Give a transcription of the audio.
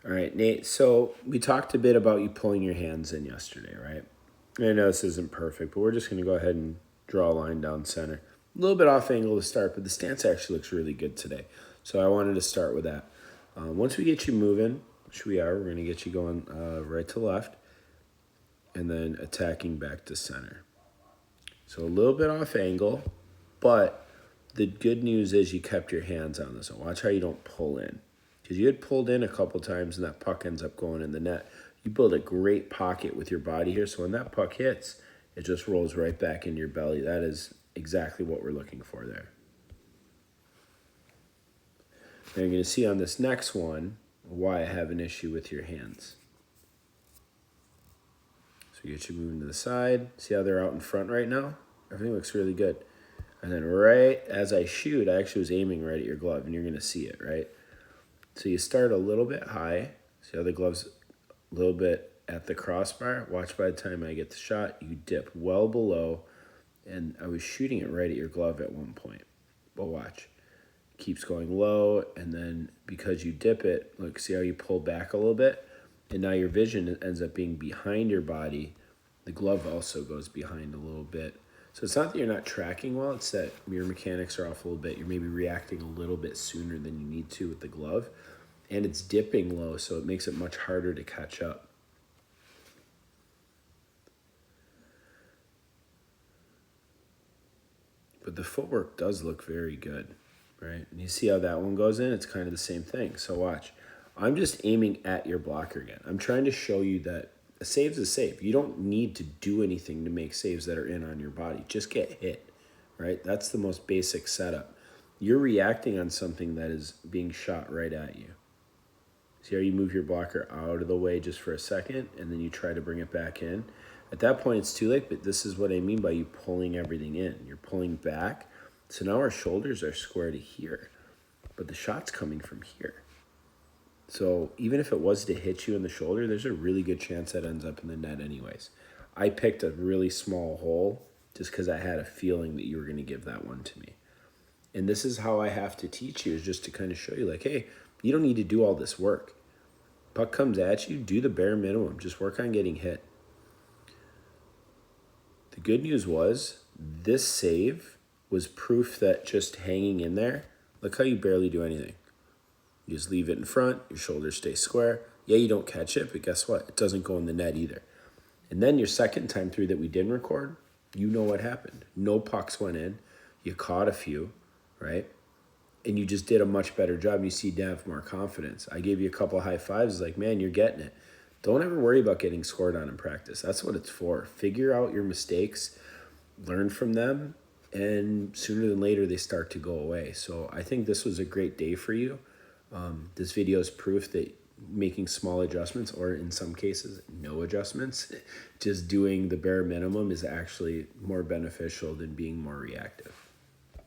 All right, Nate. So we talked a bit about you pulling your hands in yesterday, right? I know this isn't perfect, but we're just going to go ahead and draw a line down center. A little bit off angle to start, but the stance actually looks really good today. So I wanted to start with that. Once we get you moving, which we are, we're going to get you going right to left and then attacking back to center. So a little bit off angle, but the good news is you kept your hands on this one. Watch how you don't pull in. Because you had pulled in a couple times and that puck ends up going in the net. You build a great pocket with your body here, so when that puck hits, it just rolls right back into your belly. That is exactly what we're looking for there. Now you're going to see on this next one why I have an issue with your hands. So get you moving to the side. See how they're out in front right now? Everything looks really good. And then right as I shoot, I actually was aiming right at your glove, and you're going to see it, right? So you start a little bit high. See how the glove's a little bit at the crossbar? Watch by the time I get the shot, you dip well below, and I was shooting it right at your glove at one point. But watch. Keeps going low, and then because you dip it, look, see how you pull back a little bit? And now your vision ends up being behind your body. The glove also goes behind a little bit. So it's not that you're not tracking well, it's that your mechanics are off a little bit. You're maybe reacting a little bit sooner than you need to with the glove. And it's dipping low, so it makes it much harder to catch up. But the footwork does look very good, right? And you see how that one goes in? It's kind of the same thing. So watch. I'm just aiming at your blocker again. I'm trying to show you that a save's a save. You don't need to do anything to make saves that are in on your body. Just get hit, right? That's the most basic setup. You're reacting on something that is being shot right at you. See how you move your blocker out of the way just for a second, and then you try to bring it back in. At that point, it's too late, but this is what I mean by you pulling everything in. You're pulling back. So now our shoulders are square to here, but the shot's coming from here. So even if it was to hit you in the shoulder, there's a really good chance that ends up in the net anyways. I picked a really small hole just because I had a feeling that you were going to give that one to me. And this is how I have to teach you, is just to kind of show you like, hey, you don't need to do all this work. Puck comes at you, do the bare minimum. Just work on getting hit. The good news was this save was proof that just hanging in there, look how you barely do anything. You just leave it in front, your shoulders stay square. Yeah, you don't catch it, but guess what? It doesn't go in the net either. And then your second time through that we didn't record, you know what happened. No pucks went in. You caught a few, right? And you just did a much better job. You see Dan have more confidence. I gave you a couple of high fives, like, man, you're getting it. Don't ever worry about getting scored on in practice. That's what it's for. Figure out your mistakes, learn from them, and sooner than later they start to go away. So I think this was a great day for you. This video is proof that making small adjustments, or in some cases, no adjustments, just doing the bare minimum is actually more beneficial than being more reactive.